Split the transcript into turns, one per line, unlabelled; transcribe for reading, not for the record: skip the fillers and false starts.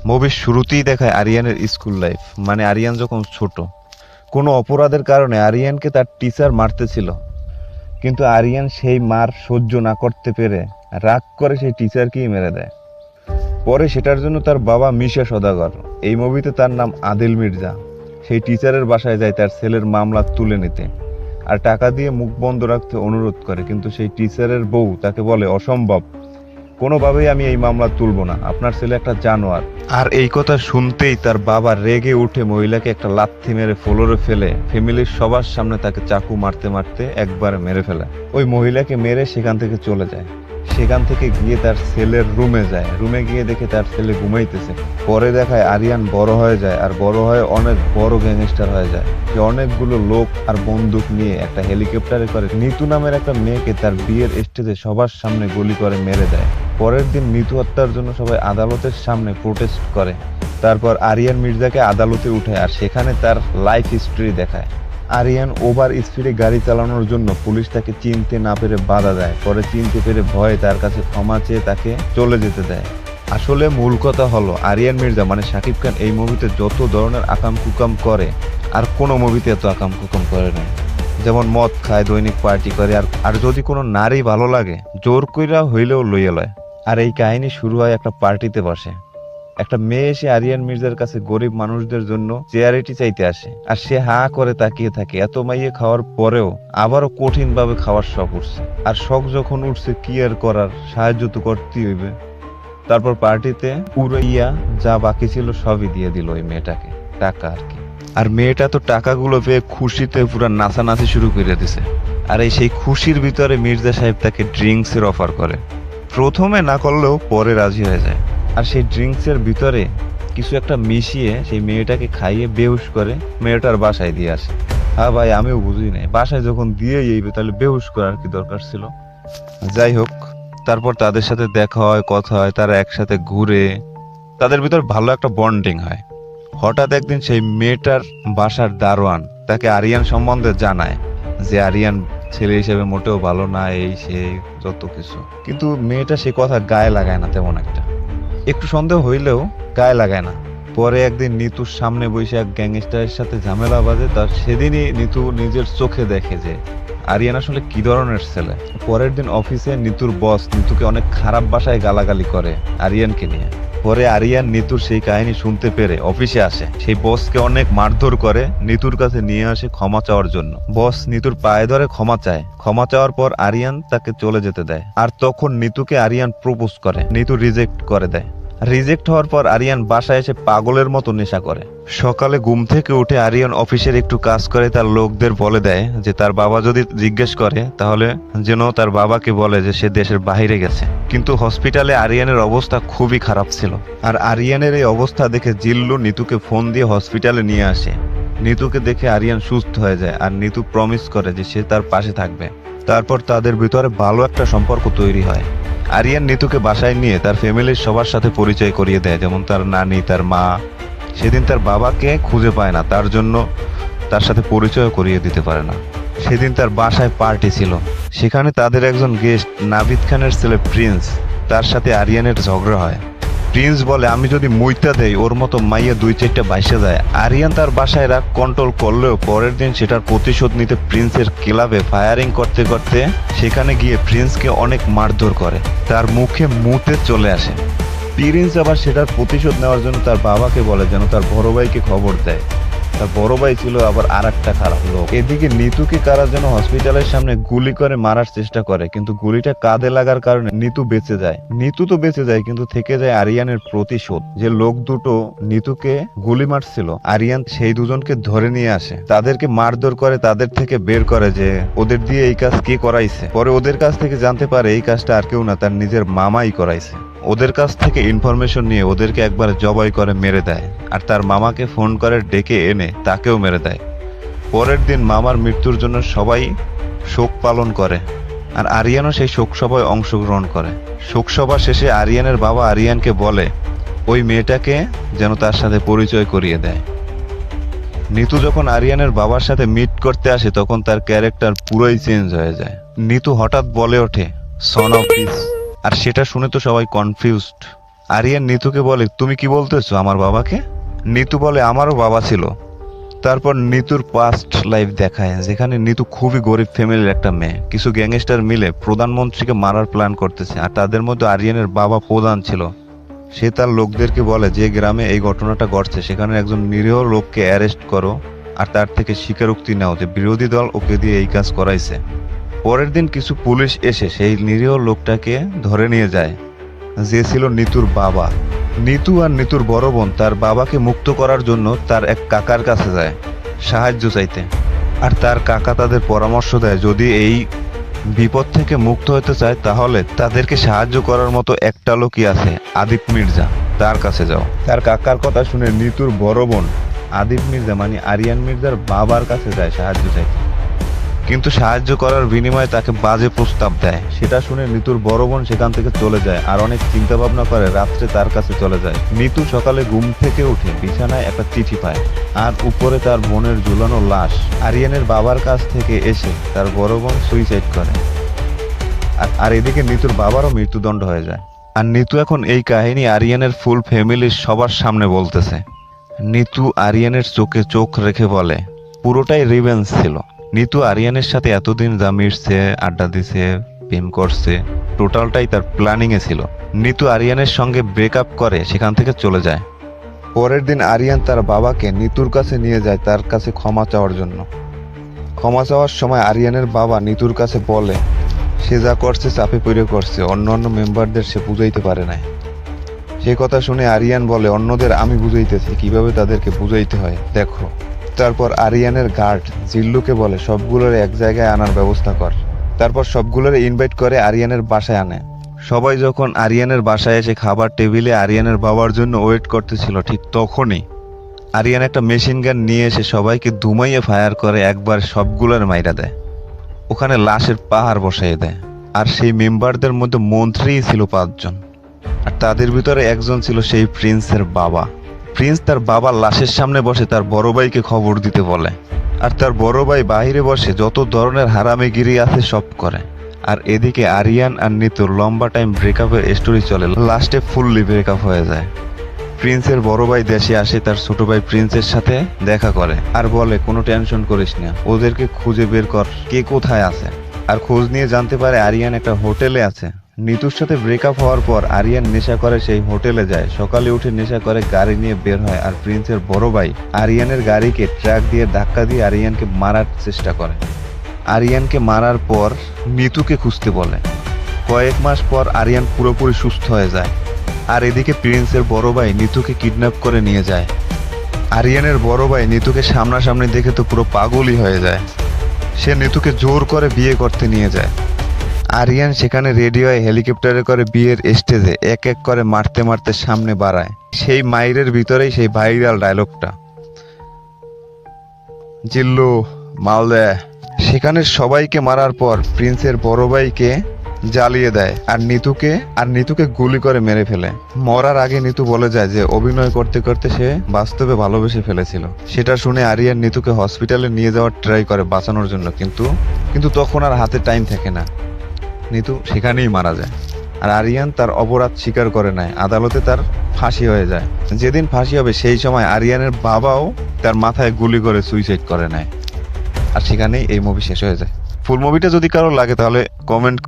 মুভির শুরুতেই দেখায় আরিয়ানের স্কুল লাইফ, মানে আরিয়ান যখন ছোট কোনো অপরাধের কারণে আরিয়ানকে তার টিচার মারতেছিল, কিন্তু আরিয়ান সেই মার সহ্য না করতে পেরে রাগ করে সেই টিচারকেই মেরে দেয়। পরে সেটার জন্য তার বাবা মিশা সওদাগর, এই মুভিতে তার নাম আদিল মির্জা, সেই টিচারের বাসায় যায় তার ছেলের মামলা তুলে নিতে আর টাকা দিয়ে মুখ বন্ধ রাখতে অনুরোধ করে, কিন্তু সেই টিচারের বউ তাকে বলে অসম্ভব, কোনোভাবেই আমি এই মামলা তুলব না, আপনার ছেলে একটা জানোয়ার। আর এই কথা শুনতেই তার বাবা রেগে উঠে মহিলাকে একটা লাথি মেরে ফ্লোরে ফেলে ফ্যামিলির সবার সামনে তাকে চাকু মারতে মারতে একবার মেরে ফেলে। ওই মহিলাকে মেরে সেখান থেকে চলে যায়। সেখান থেকে গিয়ে তার ছেলের রুমে যায়, রুমে গিয়ে দেখে তার ছেলে ঘুমাইতেছে। পরে দেখায় আরিয়ান বড় হয়ে যায় আর বড় হয়ে অনেক বড় গ্যাংস্টার হয়ে যায়। সে অনেকগুলো লোক আর বন্দুক নিয়ে একটা হেলিকপ্টারে করে নিতু নামের একটা মেয়েকে তার বিয়ের স্টেজে সবার সামনে গুলি করে মেরে দেয়। পরের দিন নিতু হত্যার জন্য সবাই আদালতের সামনে প্রোটেস্ট করে। তারপর আরিয়ান মির্জাকে আদালতে উঠায় আর সেখানে তার লাইফ হিস্ট্রি দেখায়। আরিয়ান ওভার স্পিডে গাড়ি চালানোর জন্য পুলিশ তাকে চিনতে না পেরে বাধা দেয়, পরে চিনতে পেরে ভয়ে তার কাছে ক্ষমা চেয়ে তাকে চলে যেতে দেয়। আসলে মূল কথা হলো আরিয়ান মির্জা মানে শাকিব খান এই মুভিতে যত ধরনের আকাম কুকাম করে আর কোনো মুভিতে এত আকাম কুকাম করে না। যেমন মদ খায়, দৈনিক পার্টি করে, আর যদি কোনো নারী ভালো লাগে জোর কইরা হইলেও লইয়া লয়। আর এই কাহিনী শুরু হয় একটা পার্টিতে বসে। একটা মেয়ে এসে আরিয়ান মির্জার কাছে গরিব মানুষদের জন্য চেয়ারিটি চাইতে আসে, আর সে হা করে তাকিয়ে থাকে। এত মাইয়ে খাওয়ার পরেও আবারও কঠিন ভাবে খাওয়ার শখ উঠছে, আর শখ যখন উঠছে কি আর করার, সাহায্য তো করতেই হইবে। তারপর পার্টিতে উড়াইয়া যা বাকি ছিল সবই দিয়ে দিল ওই মেয়েটাকে, টাকা আর কি। আর মেয়েটা তো টাকাগুলো পেয়ে খুশিতে পুরো নাচানাচি শুরু করে দিছে। আর এই সেই খুশির ভিতরে মির্জা সাহেব তাকে ড্রিঙ্কস এর অফার করে। প্রথমে না করলেও পরে রাজি হয়ে যায়, আর সেই ড্রিঙ্কসের ভিতরে কিছু একটা মিশিয়ে সেই মেয়েটাকে খাইয়ে বেহুশ করে মেয়েটার বাসায় দিয়ে আসে। হ্যাঁ ভাই, আমিও বুঝি নাই, বাসায় যখন দিয়ে যাইবে তাহলে বেহুশ করার কি দরকার ছিল। যাই হোক, তারপর তাদের সাথে দেখা হয়, কথা হয়, তারা একসাথে ঘুরে, তাদের ভিতর ভালো একটা বন্ডিং হয়। হঠাৎ একদিন সেই মেয়েটার বাসার দারোয়ান তাকে আরিয়ান সম্বন্ধে জানায় যে আরিয়ান ছেলে হিসেবে মোটেও ভালো না, এই সেই যত কিছু। কিন্তু মেয়েটা সে কথা গায়ে লাগায় না তেমন একটা, একটু সন্দেহ হইলেও গায়ে লাগায় না। পরে একদিন নিতুর সামনে বসে এক গ্যাংস্টারের সাথে ঝামেলা বাজে, তার সেদিনই নিতু নিজের চোখে দেখে যে আরিয়ান আসলে কি ধরনের ছেলে। পরের দিন অফিসে নিতুর বস নিতুকে অনেক খারাপ ভাষায় গালাগালি করে আরিয়ানকে নিয়ে। পরে আরিয়ান নিতুর সেই কাহিনী শুনতে পেরে অফিসে আসে, সেই বসকে অনেক মারধর করে নিতুর কাছে নিয়ে আসে ক্ষমা চাওয়ার জন্য। বস নিতুর পায়ে ধরে ক্ষমা চায়, ক্ষমা চাওয়ার পর আরিয়ান তাকে চলে যেতে দেয়। আর তখন নিতুকে আরিয়ান প্রপোজ করে, নিতু রিজেক্ট করে দেয়। রিজেক্ট হওয়ার পর আরিয়ান বাসায় এসে পাগলের মতো নেশা করে। সকালে ঘুম থেকে উঠে আরিয়ান অফিসের একটু কাজ করে তার লোকদের বলে দেয় যে তার বাবা যদি জিজ্ঞেস করে তাহলে যেন তার বাবাকে বলে যে সে দেশের বাইরে গেছে। কিন্তু হসপিটালে আরিয়ানের অবস্থা খুবই খারাপ ছিল, আর আরিয়ানের এই অবস্থা দেখে জিল্লু নিতুকে ফোন দিয়ে হসপিটালে নিয়ে আসে। নিতুকে দেখে আরিয়ান সুস্থ হয়ে যায়, আর নিতু প্রমিস করে যে সে তার পাশে থাকবে। তারপর তাদের ভিতরে ভালো একটা সম্পর্ক তৈরি হয়। আরিয়ান নিতুকে বাসায় নিয়ে তার ফ্যামিলির সবার সাথে পরিচয় করিয়ে দেয়, যেমন তার নানি, তার মা। সেদিন তার বাবাকে খুঁজে পায় না, তার জন্য তার সাথে পরিচয় করিয়ে দিতে পারে না। সেদিন তার বাসায় পার্টি ছিল, সেখানে তাদের একজন গেস্ট নাভিদ খানের ছেলে প্রিন্স, তার সাথে আরিয়ানের ঝগড়া হয়। প্রিন্স বলে আমি যদি মুইতা দেই ওর মতো মাইয়া দুই চারটা ভাইসে যায়। আরিয়ান তার বাসায় রাগ কন্ট্রোল করলেও পরের দিন সেটার প্রতিশোধ নিতে প্রিন্সের ক্লাবে ফায়ারিং করতে করতে সেখানে গিয়ে প্রিন্সকে অনেক মারধর করে, তার মুখে মুতে চলে আসে। প্রিন্স আবার সেটার প্রতিশোধ নেওয়ার জন্য তার বাবাকে বলে যেন তার বড় ভাইকে খবর দেয়। তার বড় ভাই ছিল আবার আর একটা খারাপ লোক। এদিকে নিতুকে কারা যেন হসপিটালের সামনে গুলি করে মারার চেষ্টা করে, কিন্তু গুলিটা কাঁধে লাগার কারণে নিতু বেঁচে যায়। নিতু তো বেঁচে যায়, কিন্তু থেকে যায় আরিয়ানের প্রতিশোধ। যে লোক দুটো নিতুকে গুলি মারছিল, আরিয়ান সেই দুজনকে ধরে নিয়ে আসে, তাদেরকে মারধর করে, তাদের থেকে বের করে যে ওদের দিয়ে এই কাজ কে করাইছে। পরে ওদের কাছ থেকে জানতে পারে এই কাজটা আর কেউ না, তার নিজের মামাই করাইছে। ওদের কাছ থেকে ইনফরমেশন নিয়ে ওদেরকে একবার জবাই করে মেরে দেয়, আর তার মামাকে ফোন করে ডেকে এনে তাকেও মেরে দেয়। পরের দিন মামার মৃত্যুর জন্য সবাই শোক পালন করে, আর আরিয়ানও সেই শোক সভায় অংশগ্রহণ করে। শোকসভা শেষে আরিয়ানের বাবা আরিয়ানকে বলে ওই মেয়েটাকে যেন তার সাথে পরিচয় করিয়ে দেয়। নিতু যখন আরিয়ানের বাবার সাথে মিট করতে আসে তখন তার ক্যারেক্টার পুরোই চেঞ্জ হয়ে যায়। নিতু হঠাৎ বলে ওঠে সন অফ পিস, আর সেটা শুনে তো সবাই কনফিউজড। আরিয়ান নিতুকে বলে, তুমি কি বলতেছো আমার বাবাকে? নিতু বলে, আমারও বাবা ছিল। তারপর নিতুর পাস্ট লাইফ দেখায়, যেখানে নিতু খুবই গরিব ফ্যামিলির একটা মেয়ে। কিছু গ্যাংস্টার মিলে প্রধানমন্ত্রীকে মারার প্ল্যান করতেছে, আর তাদের মধ্যে আরিয়ানের বাবা প্রধান ছিল। সে তার লোকদেরকে বলে, যে গ্রামে এই ঘটনাটা ঘটছে সেখানে একজন নিরীহ লোককে অ্যারেস্ট করো, আর তার থেকে স্বীকারোক্তি নাও যে বিরোধী দল ওকে দিয়ে এই কাজ করাইছে। পরের দিন কিছু পুলিশ এসে সেই নিরীহ লোকটাকে ধরে নিয়ে যায়, যে ছিল নিতুর বাবা। নিতু আর নিতুর বড় বোন তার বাবাকে মুক্ত করার জন্য তার এক কাকার কাছে যায় সাহায্য চাইতে। আর তার কাকা তাদের পরামর্শ দেয়, যদি এই বিপদ থেকে মুক্ত হতে চায় তাহলে তাদেরকে সাহায্য করার মতো একটা লোকই আছে, আদিপ মির্জা, তার কাছে যাও। তার কাকার কথা শুনে নিতুর বড় বোন আদিপ মির্জা মানে আরিয়ান মির্জার বাবার কাছে যায় সাহায্য চাইতে। কিন্তু সাহায্য করার বিনিময়ে তাকে বাজে প্রস্তাব দেয়। সেটা শুনে নিতুর বড় বোন সেখান থেকে চলে যায়, আর অনেক চিন্তা ভাবনা করে রাত্রে তার কাছে চলে যায়। নিতু সকালে ঘুম থেকে উঠে বিছানায় একটা চিঠি পায়, আর উপরে তার বোনের ঝুলানো লাশ। আরিয়ানের বাবার কাছ থেকে এসে তার বড় বোন সুইসাইড করে, আর এদিকে নিতুর বাবারও মৃত্যুদণ্ড হয়ে যায়। আর নিতু এখন এই কাহিনী আরিয়ানের ফুল ফ্যামিলির সবার সামনে বলতেছে। নিতু আরিয়ানের চোখে চোখ রেখে বলে, পুরোটাই রিভেঞ্জ ছিল। নিতু আরিয়ানের সাথে এতদিন যা মিশছে, আড্ডা দিছে, প্রেম করছে, টোটালটাই তার প্ল্যানিং এ ছিল। নিতু আরিয়ানের সঙ্গে ব্রেকআপ করে সেখান থেকে চলে যায়। পরের দিন আরিয়ান তার বাবাকে নিতুর কাছে নিয়ে যায় তার কাছে ক্ষমা চাওয়ার জন্য। ক্ষমা চাওয়ার সময় আরিয়ানের বাবা নিতুর কাছে বলে, সে যা করছে চাপে পড়ে করছে, অন্য মেম্বারদের সে বুঝাইতে পারে নাই। সে কথা শুনে আরিয়ান বলে, অন্যদের আমি বুঝাইতেছি, কিভাবে তাদেরকে বুঝাইতে হয় দেখো। তারপর আরিয়ানের গার্ড জিল্লুকে বলে, সবগুলোর এক জায়গায় আনার ব্যবস্থা কর। তারপর সবগুলোর ইনভাইট করে আরিয়ানের বাসায় আনে। সবাই যখন আরিয়ানের বাসায় এসে খাবার টেবিলে আরিয়ানের বাবার জন্য ওয়েট করতেছিল, ঠিক তখনই আরিয়ান একটা মেশিন গান নিয়ে এসে সবাইকে ধুমাইয়ে ফায়ার করে, একবার সবগুলোর মাইরা দেয়। ওখানে লাশের পাহাড় বসাইয়ে দেয়। আর সেই মেম্বারদের মধ্যে মন্ত্রীই ছিল 5 জন, আর তাদের ভিতরে একজন ছিল সেই প্রিন্সের বাবা। প্রিন্স তার বাবার লাশের সামনে বসে তার বড় ভাইকে খবর দিতে বলে, আর তার বড় ভাই বাহিরে বসে যত ধরনের হারামিগিরি আছে সব করে। আর এদিকে আরিয়ান আর নিতুর লম্বা টাইম ব্রেকআপের স্টোরি চলে, লাস্টে ফুললি ব্রেকআপ হয়ে যায়। প্রিন্সের বড় ভাই দেশে আসে, তার ছোট ভাই প্রিন্সের সাথে দেখা করে আর বলে, কোনো টেনশন করিস না, ওদেরকে খুঁজে বের কর কে কোথায় আছে। আর খোঁজ নিয়ে জানতে পারে আরিয়ান একটা হোটেলে আছে। নিতুর সাথে ব্রেকআপ হওয়ার পর আরিয়ান নেশা করে সেই হোটেলে যায়। সকালে উঠে নেশা করে গাড়ি নিয়ে বের হয়, আর প্রিন্সের বড় ভাই আরিয়ানের গাড়িকে ট্রাক দিয়ে ধাক্কা দিয়ে আরিয়ানকে মারার চেষ্টা করে। আরিয়ানকে মারার পর নিতুকে খুঁজতে বলে। কয়েক মাস পর আরিয়ান পুরোপুরি সুস্থ হয়ে যায়। আর এদিকে প্রিন্সের বড় ভাই নিতুকে কিডন্যাপ করে নিয়ে যায়। আরিয়ানের বড় ভাই নিতুকে সামনাসামনি দেখে তো পুরো পাগলই হয়ে যায়। সে নিতুকে জোর করে বিয়ে করতে নিয়ে যায়। আরিয়ান সেখানে রেডি হয়ে হেলিকপ্টারে করে বিয়ের স্টেজে এক এক করে মারতে মারতে সামনে বাড়ায়। সেই মাইরের ভিতরেই সেই ভাইরাল ডায়লগটা, জিল্লু মালদে। সেখানে সবাইকে মারার পর প্রিন্সের বড় ভাইকে জ্বালিয়ে দেয়, আর নিতুকে গুলি করে মেরে ফেলে। মরার আগে নিতু বলে যায় যে অভিনয় করতে করতে সে বাস্তবে ভালোবেসে ফেলেছিল। সেটা শুনে আরিয়ান নিতুকে হসপিটালে নিয়ে যাওয়ার ট্রাই করে বাঁচানোর জন্য, কিন্তু তখন আর হাতে টাইম থাকে না। নিতু সেখানেই মারা যায়। আর আরিয়ান তার অপরাধ স্বীকার করে নেয়। আদালতে তার ফাঁসি হয়ে যায়। যেদিন ফাঁসি হবে সেই সময় আরিয়ানের বাবাও তার মাথায় গুলি করে সুইসাইড করে নেয়। আর সেখানেই এই মুভি শেষ হয়ে যায়। ফুল মুভিটা যদি কারো লাগে তাহলে কমেন্ট